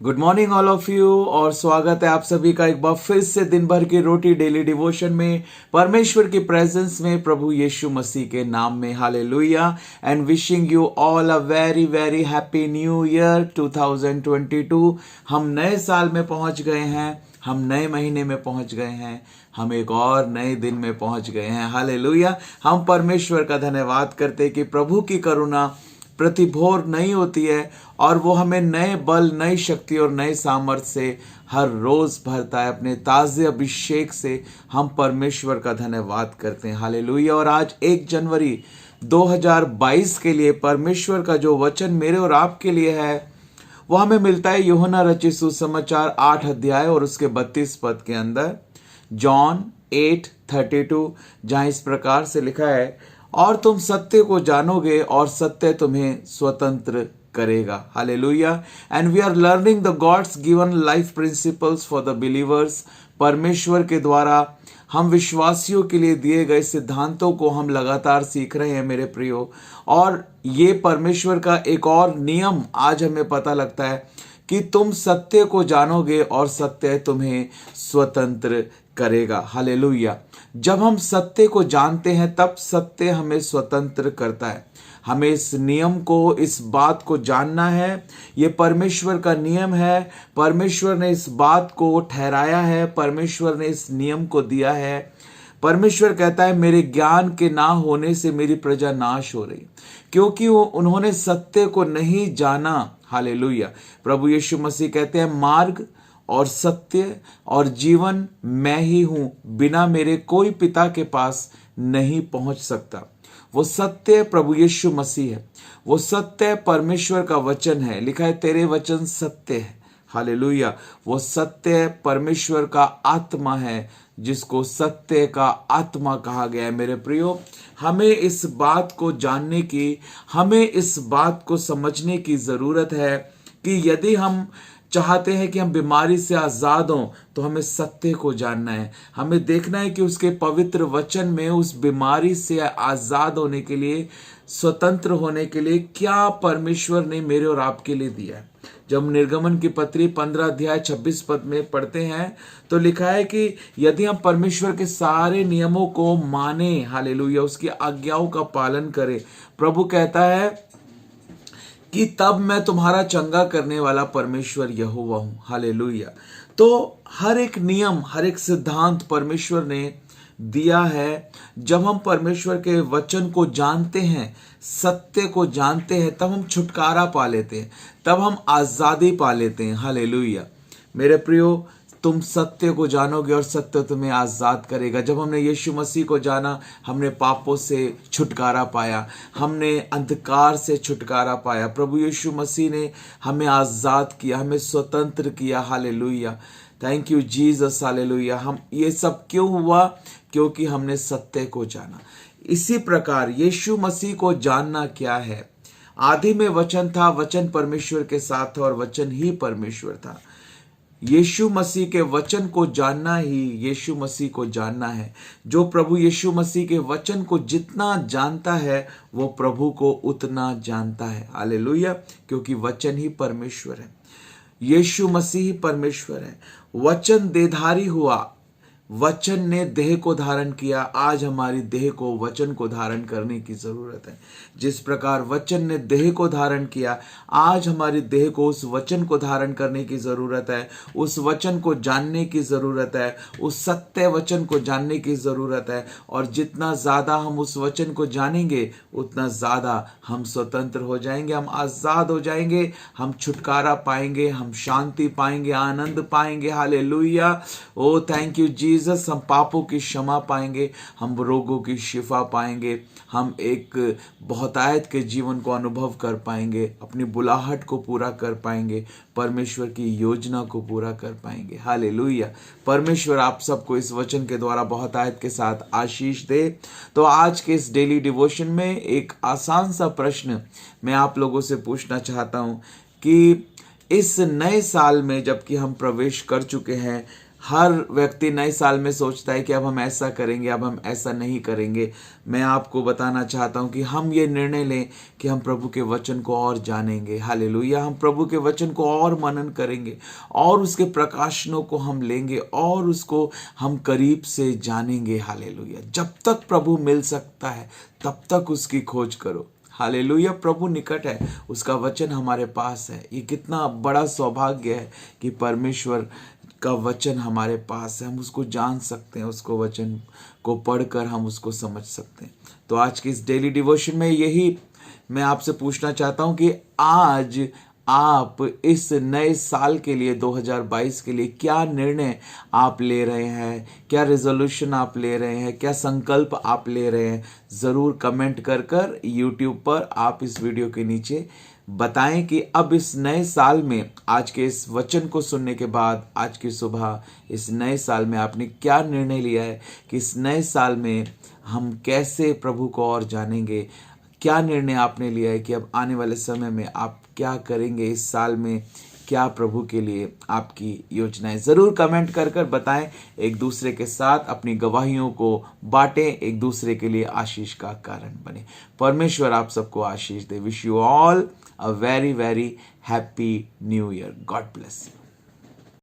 Good morning all of you और स्वागत है आप सभी का एक बार फिर से दिन भर की रोटी डेली डिवोशन में परमेश्वर की प्रेजेंस में प्रभु यीशु मसीह के नाम में। Hallelujah and wishing you all a very very happy new year 2022। हम नए साल में पहुंच गए हैं, हम नए महीने में पहुंच गए हैं, हम एक और नए दिन में पहुंच गए हैं। हालेलुया। हम परमेश्वर का धन्यवाद करते कि प्रभु की करुणा प्रतिभोर नहीं होती है और वो हमें नए बल, नई शक्ति और नए सामर्थ्य से हर रोज भरता है। अपने ताजे अभिषेक से हम परमेश्वर का धन्यवाद करते हैं। हालेलुया। और आज 1 जनवरी 2022 के लिए परमेश्वर का जो वचन मेरे और आपके लिए है वो हमें मिलता है यूहन्ना रचित सुसमाचार 8 अध्याय और उसके 32 पद के अंदर, जॉन 8:32, जहां इस प्रकार से लिखा है, और तुम सत्य को जानोगे और सत्य तुम्हें स्वतंत्र करेगा। Hallelujah. And we are learning the God's given life principles for the believers. परमेश्वर के द्वारा हम विश्वासियों के लिए दिए गए सिद्धांतों को हम लगातार सीख रहे हैं मेरे प्रियो। और ये परमेश्वर का एक और नियम आज हमें पता लगता है कि तुम सत्य को जानोगे और सत्य तुम्हें स्वतंत्र करेगा। हालेलुया। जब हम सत्य को जानते हैं तब सत्य हमें स्वतंत्र करता है। हमें इस नियम को, इस बात को जानना है। ये परमेश्वर का नियम है। परमेश्वर ने इस बात को ठहराया है, परमेश्वर ने इस नियम को दिया है। परमेश्वर कहता है मेरे ज्ञान के ना होने से मेरी प्रजा नाश हो रही, क्योंकि उन्होंने सत्य को नहीं जाना। हालेलुया। प्रभु यीशु मसीह कहते हैं मार्ग और सत्य और जीवन मैं ही हूं, बिना मेरे कोई पिता के पास नहीं पहुंच सकता। वो सत्य प्रभु यीशु मसीह है, वो सत्य परमेश्वर का वचन है। लिखा है तेरे वचन सत्य है। हालेलुया। वो सत्य परमेश्वर का आत्मा है, जिसको सत्य का आत्मा कहा गया है। मेरे प्रियो, हमें इस बात को जानने की, हमें इस बात को समझने की जरूरत है कि यदि हम चाहते हैं कि हम बीमारी से आजाद हों तो हमें सत्य को जानना है। हमें देखना है कि उसके पवित्र वचन में उस बीमारी से आजाद होने के लिए, स्वतंत्र होने के लिए क्या परमेश्वर ने मेरे और आपके लिए दिया है। जब निर्गमन की पत्री 15 अध्याय 26 पद में पढ़ते हैं तो लिखा है कि यदि हम परमेश्वर के सारे नियमों को माने, हालेलुया, उसकी आज्ञाओं का पालन करें, प्रभु कहता है कि तब मैं तुम्हारा चंगा करने वाला परमेश्वर यहोवा हूं। हालेलुया। तो हर एक नियम, हर एक सिद्धांत परमेश्वर ने दिया है। जब हम परमेश्वर के वचन को जानते हैं, सत्य को जानते हैं, तब हम छुटकारा पा लेते हैं, तब हम आजादी पा लेते हैं। हालेलुया। मेरे प्रियो, तुम सत्य को जानोगे और सत्य तुम्हें आजाद करेगा। जब हमने यीशु मसीह को जाना, हमने पापों से छुटकारा पाया, हमने अंधकार से छुटकारा पाया। प्रभु यीशु मसीह ने हमें आजाद किया, हमें स्वतंत्र किया। Hallelujah. Thank you Jesus. Hallelujah. हम ये सब क्यों हुआ? क्योंकि हमने सत्य को जाना। इसी प्रकार यीशु मसीह को जानना क्या है? आदि में वचन था, वचन परमेश्वर के साथ था और वचन ही परमेश्वर था। यीशु मसीह के वचन को जानना ही यीशु मसीह को जानना है। जो प्रभु यीशु मसीह के वचन को जितना जानता है वो प्रभु को उतना जानता है। हालेलुया। क्योंकि वचन ही परमेश्वर है, यीशु मसीह ही परमेश्वर है। वचन देहधारी हुआ, वचन ने देह को धारण किया। आज हमारी देह को वचन को धारण करने की जरूरत है। जिस प्रकार वचन ने देह को धारण किया, आज हमारी देह को उस वचन को धारण करने की जरूरत है, उस वचन को जानने की जरूरत है, उस सत्य वचन को जानने की जरूरत है। और जितना ज्यादा हम उस वचन को जानेंगे उतना ज्यादा हम स्वतंत्र हो जाएंगे, हम आजाद हो जाएंगे, हम छुटकारा पाएंगे, हम शांति पाएंगे, आनंद पाएंगे। Hallelujah. Oh thank you Jesus. हम पापों की क्षमा पाएंगे, हम रोगों की शिफा पाएंगे, हम एक बहुतायत के जीवन को अनुभव कर पाएंगे, अपनी बुलाहट को पूरा कर पाएंगे, परमेश्वर की योजना को पूरा कर पाएंगे। हालेलुया। परमेश्वर आप सबको इस वचन के द्वारा बहुतायत के साथ आशीष दे। तो आज के इस डेली डिवोशन में एक आसान सा प्रश्न मैं आप लोगों से पूछना चाहता हूं कि इस नए साल में जबकि हम प्रवेश कर चुके हैं, हर व्यक्ति नए साल में सोचता है कि अब हम ऐसा करेंगे, अब हम ऐसा नहीं करेंगे। मैं आपको बताना चाहता हूं कि हम ये निर्णय लें कि हम प्रभु के वचन को और जानेंगे। हालेलुया। हम प्रभु के वचन को और मनन करेंगे और उसके प्रकाशनों को हम लेंगे और उसको हम करीब से जानेंगे। हालेलुया। जब तक प्रभु मिल सकता है तब तक उसकी खोज करो। हालेलुया। प्रभु निकट है, उसका वचन हमारे पास है। ये कितना बड़ा सौभाग्य है कि परमेश्वर का वचन हमारे पास है, हम उसको जान सकते हैं, उसको वचन को पढ़कर हम उसको समझ सकते हैं। तो आज की इस डेली डिवोशन में यही मैं आपसे पूछना चाहता हूं कि आज आप इस नए साल के लिए 2022 के लिए क्या निर्णय आप ले रहे हैं, क्या रेजोल्यूशन आप ले रहे हैं, क्या संकल्प आप ले रहे हैं। जरूर कमेंट कर कर यूट्यूब पर आप इस वीडियो के नीचे बताएं कि अब इस नए साल में आज के इस वचन को सुनने के बाद आज की सुबह इस नए साल में आपने क्या निर्णय लिया है कि इस नए साल में हम कैसे प्रभु को और जानेंगे। क्या निर्णय आपने लिया है कि अब आने वाले समय में आप क्या करेंगे, इस साल में क्या प्रभु के लिए आपकी योजनाएं। जरूर कमेंट कर कर बताएं। एक दूसरे के साथ अपनी गवाहियों को बांटें, एक दूसरे के लिए आशीष का कारण बने। परमेश्वर आप सबको आशीष दे। Wish you all a very very happy new year. God bless you.